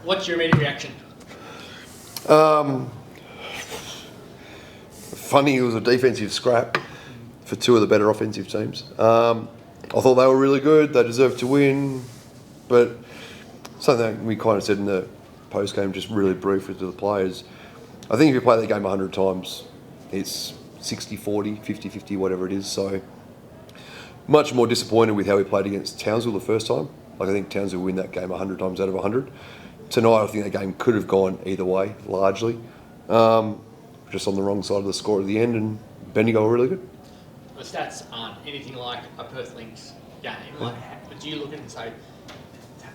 What's your immediate reaction? Funny, it was a defensive scrap for two of the better offensive teams. I thought they were really good. They deserved to win. But something we kind of said in the post-game, just really briefly to the players, I think if you play the game 100 times, it's 60-40, 50-50, whatever it is. So much more disappointed with how we played against Townsville the first time. Like, I think Townsville win that game 100 times out of 100. Tonight, I think that game could have gone either way, largely. Just on the wrong side of the score at the end, and Bendigo were really good. The stats aren't anything like a Perth Lynx game. Like, do you look at it and say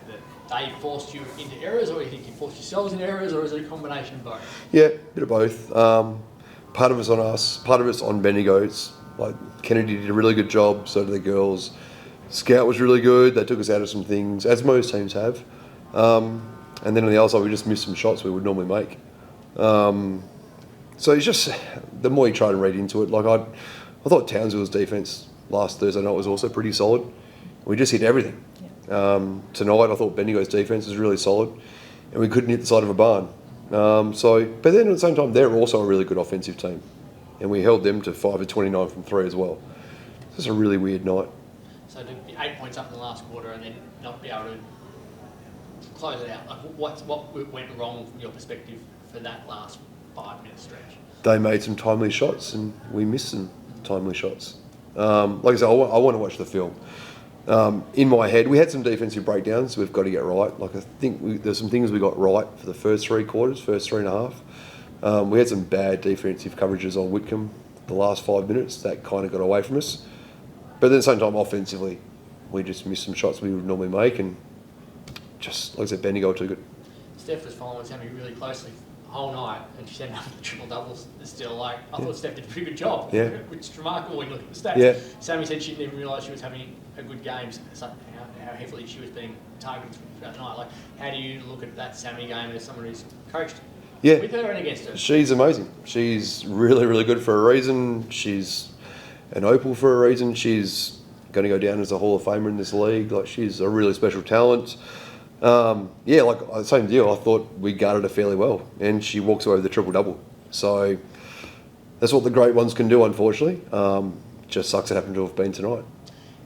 that they forced you into errors, or do you think you forced yourselves into errors, or is it a combination of both? Yeah, a bit of both. Part of it's on us, part of it's on Bendigo. It's like Kennedy did a really good job, so did the girls. Scout was really good. They took us out of some things, as most teams have. And then on the other side, we just missed some shots we would normally make. So it's just, the more you try to read into it, like I thought Townsville's defence last Thursday night was also pretty solid. We just hit everything. Yeah. Tonight, I thought Bendigo's defence was really solid, and we couldn't hit the side of a barn. But then at the same time, they're also a really good offensive team, and we held them to 5 of 29 from 3 as well. It's just a really weird night. So to be 8 points up in the last quarter and then not be able to close it out, like what went wrong from your perspective for that last 5-minute stretch? They made some timely shots and we missed some timely shots. Like I said, I want to watch the film. In my head, we had some defensive breakdowns we've got to get right. Like, I think there's some things we got right for the first 3 quarters, first 3.5. We had some bad defensive coverages on Whitcomb the last 5 minutes. That kind of got away from us. But at the same time, offensively, we just missed some shots we would normally make, and just, like I said, Bendigo too good. Steph was following Sammy really closely the whole night, and she said the triple doubles still, like, I thought Steph did a pretty good job, which is remarkable when you look at the stats. Yeah. Sammy said she didn't even realise she was having a good game, so how heavily she was being targeted throughout the night. Like, how do you look at that Sammy game as someone who's coached with her and against her? She's amazing. She's really, really good for a reason. She's an opal for a reason. She's going to go down as a Hall of Famer in this league. Like, she's a really special talent. Like, same deal. I thought we guarded her fairly well, and she walks away with a triple-double. So that's what the great ones can do, unfortunately. Just sucks it happened to have been tonight.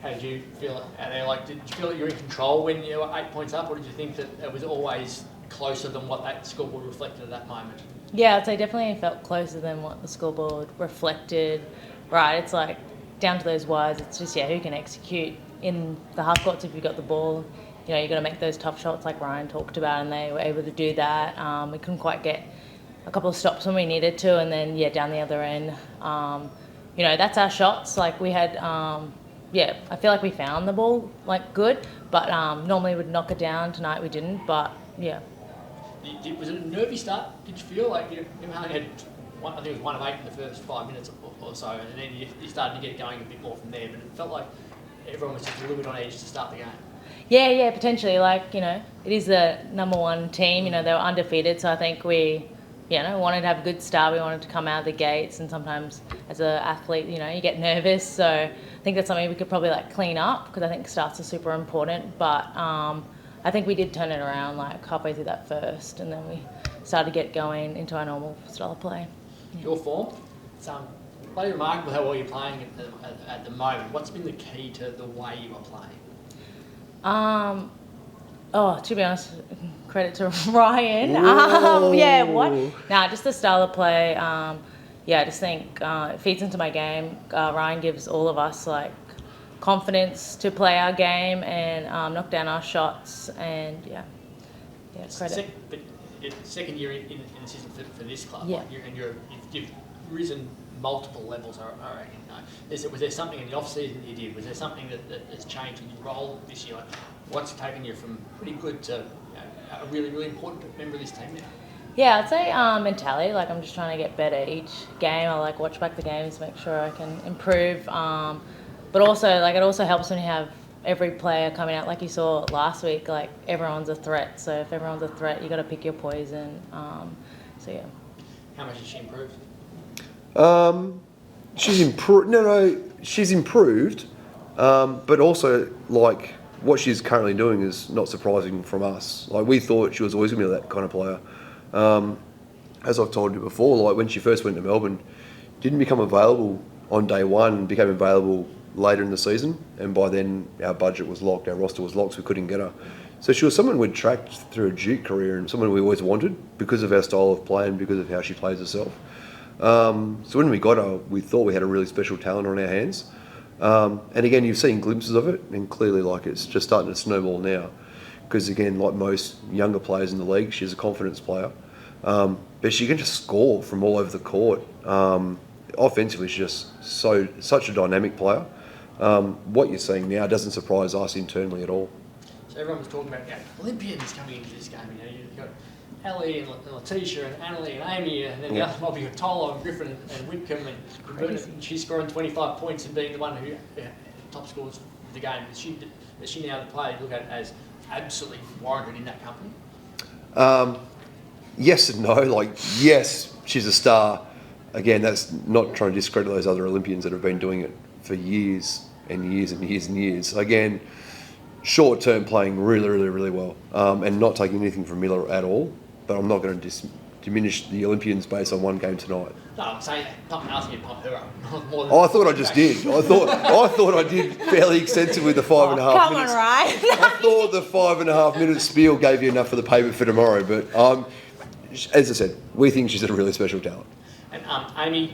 How did you feel out there? Like, did you feel that you were in control when you were 8 points up, or did you think that it was always closer than what that scoreboard reflected at that moment? Yeah, I'd say definitely felt closer than what the scoreboard reflected. Right, it's like down to those wires. It's just, who can execute in the half courts if you've got the ball. You know, you've got to make those tough shots like Ryan talked about, and they were able to do that. We couldn't quite get a couple of stops when we needed to, and then, down the other end. That's our shots. Like, we had, I feel like we found the ball, like, good, but normally we'd knock it down. Tonight we didn't, but, yeah. Was it a nervy start? Did you feel like you only had, I think it was 1 of 8 in the first 5 minutes or so, and then you started to get going a bit more from there, but it felt like everyone was just a little bit on edge to start the game. Yeah, potentially. Like, it is the number 1 team. They were undefeated, so I think we, wanted to have a good start. We wanted to come out of the gates, and sometimes as an athlete, you get nervous. So I think that's something we could probably, clean up, because I think starts are super important. But I think we did turn it around, halfway through that first, and then we started to get going into our normal style of play. Your form? It's bloody remarkable how well you're playing at the moment. What's been the key to the way you are playing? To be honest, credit to Ryan. Just the style of play. I just think it feeds into my game. Ryan gives all of us confidence to play our game and knock down our shots, and credit. But second year in the season for this club, you've risen multiple levels, I reckon. Was there something in the off-season that you did? Was there something that has changed in your role this year? What's taken you from pretty good to a really, really important member of this team now? Yeah, I'd say mentality. I'm just trying to get better each game. I watch back the games, make sure I can improve. But also, it also helps when you have every player coming out, like you saw last week. Everyone's a threat. So if everyone's a threat, you got to pick your poison. How much has she improved? She's improved. No, she's improved. But also, what she's currently doing is not surprising from us. Like, we thought she was always going to be that kind of player. As I've told you before, like when she first went to Melbourne, didn't become available on day one, became available later in the season, and by then our budget was locked, our roster was locked, so we couldn't get her. So she was someone we'd tracked through a Duke career and someone we always wanted because of our style of play and because of how she plays herself. So when we got her, we thought we had a really special talent on our hands. And again, you've seen glimpses of it, and clearly like it's just starting to snowball now. Because again, like most younger players in the league, she's a confidence player. But she can just score from all over the court. Offensively, she's just such a dynamic player. What you're seeing now doesn't surprise us internally at all. So everyone was talking about Olympians coming into this game. You know, you've got Ellie and Letitia and Annalie and Amy, and then the other mob, you've got Tolo and Griffin and Whitcomb, and she's scoring 25 points and being the one who top scores of the game. Is she now the player you look at as absolutely warranted in that company? Yes and no. Like, yes, she's a star. Again, that's not trying to discredit those other Olympians that have been doing it for years and years and years and years. Again, short term playing really, really, really well, and not taking anything from Miela at all. But I'm not going to diminish the Olympians based on one game tonight. No, I'm saying that. I'm asking you to pump her up. More than I thought I just did. I thought I did fairly extensively the 5.5 minutes. Come on, Ryan. I thought the 5.5 minute spiel gave you enough for the paper for tomorrow. But as I said, we think she's a really special talent. And Amy,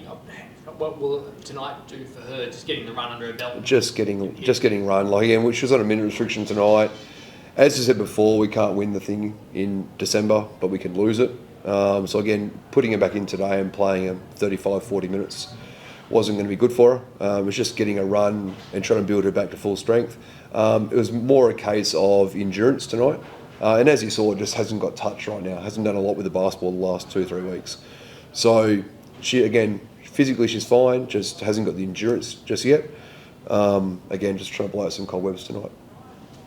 what will tonight do for her? Just getting the run under her belt. Just getting run. Like again, she was on a minute restriction tonight. As I said before, we can't win the thing in December, but we can lose it. So again, putting her back in today and playing her 35, 40 minutes wasn't going to be good for her. It was just getting a run and trying to build her back to full strength. It was more a case of endurance tonight. And as you saw, it just hasn't got touch right now. Hasn't done a lot with the basketball the last 2-3 weeks. So she, again, physically she's fine, just hasn't got the endurance just yet. Again, just trying to blow out some cobwebs tonight.